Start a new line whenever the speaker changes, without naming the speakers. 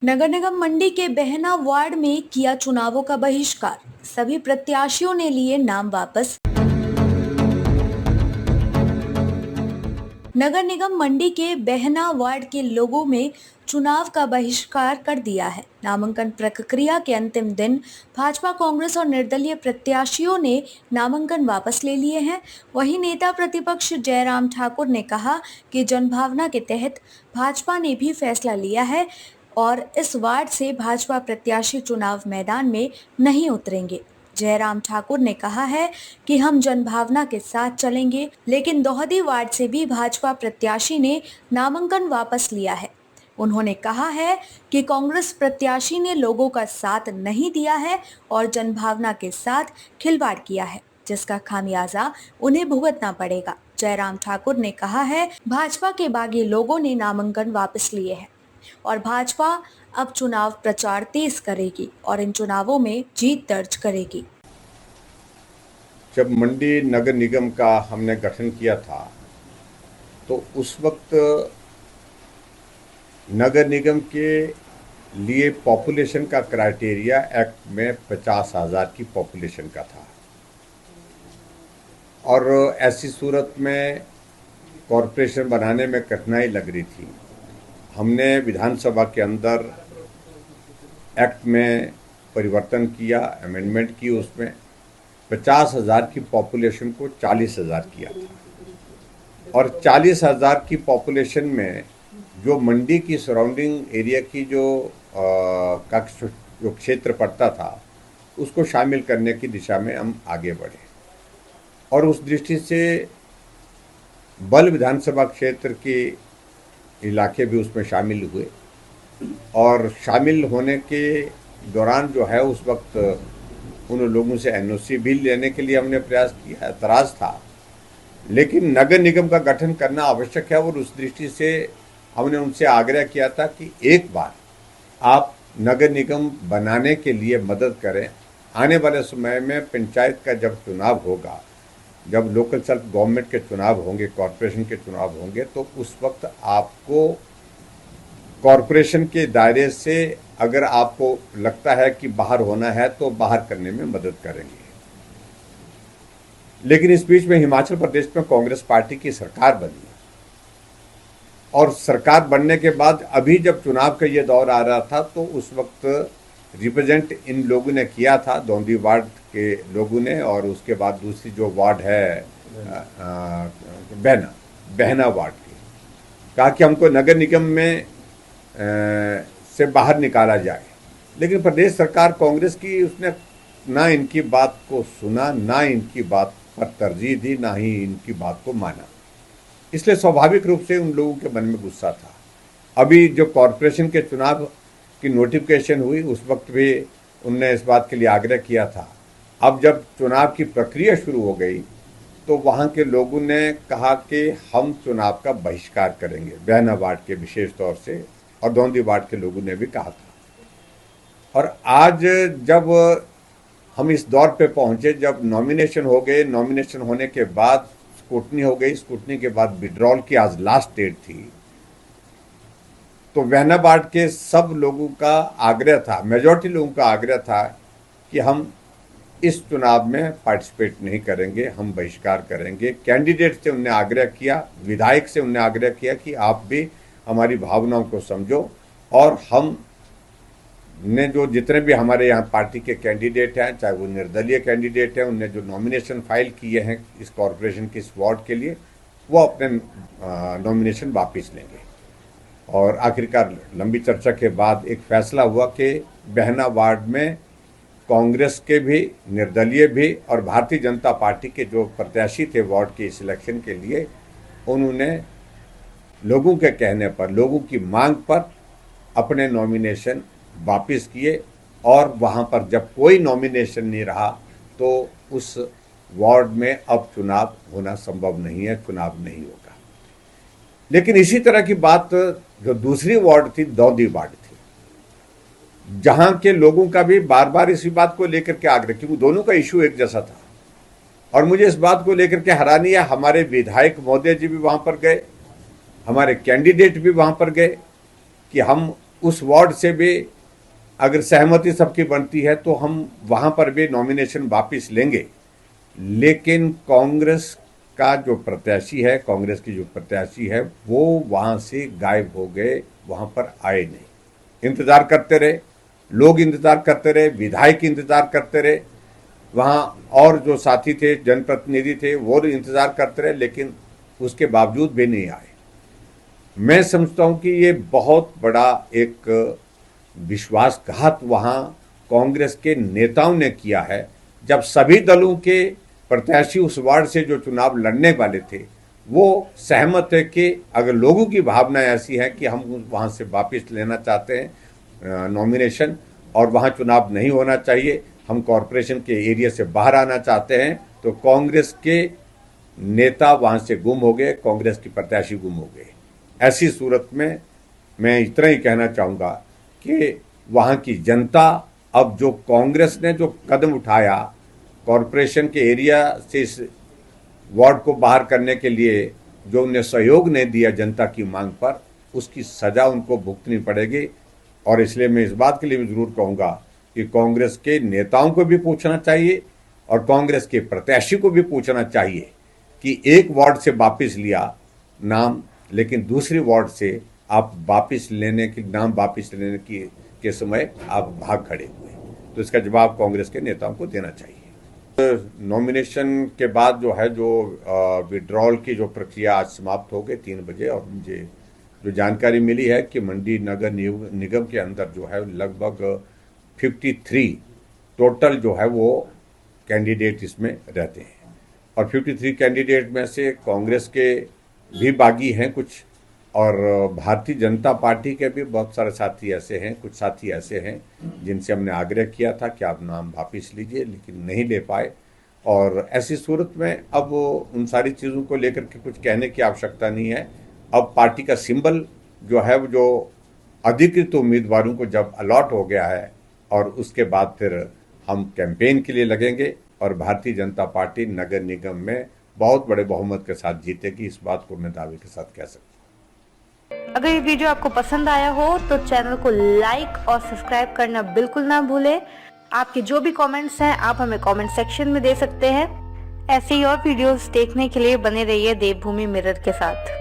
नगर निगम मंडी के बहना वार्ड में किया चुनावों का बहिष्कार। सभी प्रत्याशियों ने लिए नाम वापस। नगर निगम मंडी के बहना वार्ड के लोगों में चुनाव का बहिष्कार कर दिया है। नामांकन प्रक्रिया के अंतिम दिन भाजपा, कांग्रेस और निर्दलीय प्रत्याशियों ने नामांकन वापस ले लिए हैं। वहीं नेता प्रतिपक्ष जयराम ठाकुर ने कहा कि जनभावना के तहत भाजपा ने भी फैसला लिया है और इस वार्ड से भाजपा प्रत्याशी चुनाव मैदान में नहीं उतरेंगे। जयराम ठाकुर ने कहा है कि हम जनभावना के साथ चलेंगे, लेकिन दोहदी वार्ड से भी भाजपा प्रत्याशी ने नामांकन वापस लिया है। उन्होंने कहा है कि कांग्रेस प्रत्याशी ने लोगों का साथ नहीं दिया है और जनभावना के साथ खिलवाड़ किया है, जिसका खामियाजा उन्हें भुगतना पड़ेगा। जयराम ठाकुर ने कहा है भाजपा के बागी लोगों ने नामांकन वापस लिए हैं और भाजपा अब चुनाव प्रचार तेज करेगी और इन चुनावों में जीत दर्ज करेगी।
जब मंडी नगर निगम का हमने गठन किया था तो उस वक्त नगर निगम के लिए पॉपुलेशन का क्राइटेरिया एक्ट में 50,000 की पॉपुलेशन का था और ऐसी सूरत में कॉरपोरेशन बनाने में कठिनाई लग रही थी। हमने विधानसभा के अंदर एक्ट में परिवर्तन किया, अमेंडमेंट की, उसमें 50,000 की पॉपुलेशन को 40,000 किया था और 40,000 की पॉपुलेशन में जो मंडी की सराउंडिंग एरिया की जो क्षेत्र पड़ता था उसको शामिल करने की दिशा में हम आगे बढ़े और उस दृष्टि से बल विधानसभा क्षेत्र के इलाके भी उसमें शामिल हुए और शामिल होने के दौरान जो है उस वक्त उन लोगों से एनओसी भी लेने के लिए हमने प्रयास किया। एतराज़ था, लेकिन नगर निगम का गठन करना आवश्यक है और उस दृष्टि से हमने उनसे आग्रह किया था कि एक बार आप नगर निगम बनाने के लिए मदद करें। आने वाले समय में पंचायत का जब चुनाव होगा, जब लोकल सेल्फ गवर्नमेंट के चुनाव होंगे, कॉरपोरेशन के चुनाव होंगे, तो उस वक्त आपको कॉरपोरेशन के दायरे से अगर आपको लगता है कि बाहर होना है तो बाहर करने में मदद करेंगे। लेकिन इस बीच में हिमाचल प्रदेश में कांग्रेस पार्टी की सरकार बनी और सरकार बनने के बाद अभी जब चुनाव का ये दौर आ रहा था तो उस वक्त रिप्रेजेंट इन लोगों ने किया था, दोंदी वार्ड के लोगों ने, और उसके बाद दूसरी जो वार्ड है बहना वार्ड की, कहा कि हमको नगर निगम में से बाहर निकाला जाए। लेकिन प्रदेश सरकार कांग्रेस की, उसने ना इनकी बात को सुना, ना इनकी बात पर तरजीह दी, ना ही इनकी बात को माना। इसलिए स्वाभाविक रूप से उन लोगों के मन में गुस्सा था। अभी जो कॉरपोरेशन के चुनाव की नोटिफिकेशन हुई उस वक्त भी उनने इस बात के लिए आग्रह किया था। अब जब चुनाव की प्रक्रिया शुरू हो गई तो वहाँ के लोगों ने कहा कि हम चुनाव का बहिष्कार करेंगे, बहना वार्ड के विशेष तौर से, और दोंदी वार्ड के लोगों ने भी कहा था। और आज जब हम इस दौर पे पहुंचे, जब नॉमिनेशन हो गए, नॉमिनेशन होने के बाद स्क्रूटनी हो गई, स्क्रूटनी के बाद विड्रॉल की आज लास्ट डेट थी, तो बहना वार्ड के सब लोगों का आग्रह था, मेजॉरिटी लोगों का आग्रह था कि हम इस चुनाव में पार्टिसिपेट नहीं करेंगे, हम बहिष्कार करेंगे। कैंडिडेट से उनने आग्रह किया, विधायक से उनने आग्रह किया कि आप भी हमारी भावनाओं को समझो और हम ने जो जितने भी हमारे यहाँ पार्टी के कैंडिडेट हैं, चाहे वो निर्दलीय कैंडिडेट हैं, उनने जो नॉमिनेशन फाइल किए हैं इस कॉरपोरेशन के इस वार्ड के लिए, वो अपने नॉमिनेशन वापस लेंगे। और आखिरकार लंबी चर्चा के बाद एक फैसला हुआ कि बहना वार्ड में कांग्रेस के भी, निर्दलीय भी और भारतीय जनता पार्टी के जो प्रत्याशी थे वार्ड के इस इलेक्शन के लिए, उन्होंने लोगों के कहने पर, लोगों की मांग पर अपने नॉमिनेशन वापस किए और वहाँ पर जब कोई नॉमिनेशन नहीं रहा तो उस वार्ड में अब चुनाव होना संभव नहीं है, चुनाव नहीं होगा। लेकिन इसी तरह की बात जो दूसरी वार्ड थी, दोंदी वार्ड थी, जहाँ के लोगों का भी बार बार इसी बात को लेकर के आग्रह, क्योंकि दोनों का इशू एक जैसा था। और मुझे इस बात को लेकर के हैरानी है, हमारे विधायक महोदय जी भी वहाँ पर गए, हमारे कैंडिडेट भी वहाँ पर गए कि हम उस वार्ड से भी अगर सहमति सबकी बनती है तो हम वहां पर भी नॉमिनेशन वापस लेंगे। लेकिन कांग्रेस का जो प्रत्याशी है, कांग्रेस की जो प्रत्याशी है, वो वहां से गायब हो गए, वहां पर आए नहीं। इंतजार करते रहे, लोग इंतजार करते रहे, विधायक इंतजार करते रहे, वहां और जो साथी थे, जनप्रतिनिधि थे, वो इंतजार करते रहे, लेकिन उसके बावजूद भी नहीं आए। मैं समझता हूं कि ये बहुत बड़ा एक विश्वासघात वहां कांग्रेस के नेताओं ने किया है। जब सभी दलों के प्रत्याशी उस वार्ड से जो चुनाव लड़ने वाले थे, वो सहमत है कि अगर लोगों की भावना ऐसी है कि हम वहां से वापस लेना चाहते हैं नॉमिनेशन, और वहां चुनाव नहीं होना चाहिए, हम कॉरपोरेशन के एरिया से बाहर आना चाहते हैं, तो कांग्रेस के नेता वहां से गुम हो गए, कांग्रेस की प्रत्याशी गुम हो गए। ऐसी सूरत में मैं इतना ही कहना चाहूँगा कि वहाँ की जनता अब जो कांग्रेस ने जो कदम उठाया कॉरपोरेशन के एरिया से इस वार्ड को बाहर करने के लिए, जो उन्हें सहयोग नहीं दिया जनता की मांग पर, उसकी सजा उनको भुगतनी पड़ेगी। और इसलिए मैं इस बात के लिए भी जरूर कहूँगा कि कांग्रेस के नेताओं को भी पूछना चाहिए और कांग्रेस के प्रत्याशी को भी पूछना चाहिए कि एक वार्ड से वापस लिया नाम, लेकिन दूसरी वार्ड से आप वापस लेने की नाम वापस लेने के समय आप भाग खड़े हुए, तो इसका जवाब कांग्रेस के नेताओं को देना चाहिए। नॉमिनेशन के बाद जो है, जो विड्रॉल की जो प्रक्रिया आज समाप्त हो गई 3 बजे, और मुझे जो जानकारी मिली है कि मंडी नगर निगम के अंदर जो है लगभग 53 टोटल जो है वो कैंडिडेट इसमें रहते हैं, और 53 कैंडिडेट में से कांग्रेस के भी बागी हैं कुछ, और भारतीय जनता पार्टी के भी बहुत सारे साथी ऐसे हैं, कुछ साथी ऐसे हैं जिनसे हमने आग्रह किया था कि आप नाम वापस लीजिए, लेकिन नहीं ले पाए। और ऐसी सूरत में अब उन सारी चीज़ों को लेकर के कुछ कहने की आवश्यकता नहीं है। अब पार्टी का सिंबल जो है, जो अधिकृत उम्मीदवारों को जब अलॉट हो गया है, और उसके बाद फिर हम कैंपेन के लिए लगेंगे, और भारतीय जनता पार्टी नगर निगम में बहुत बड़े बहुमत के साथ जीतेगी, इस बात को मैं दावे के साथ कह सकता हूँ।
अगर ये वीडियो आपको पसंद आया हो तो चैनल को लाइक और सब्सक्राइब करना बिल्कुल ना भूलें। आपके जो भी कमेंट्स हैं आप हमें कमेंट सेक्शन में दे सकते हैं। ऐसे ही और वीडियोस देखने के लिए बने रहिए देवभूमि मिरर के साथ।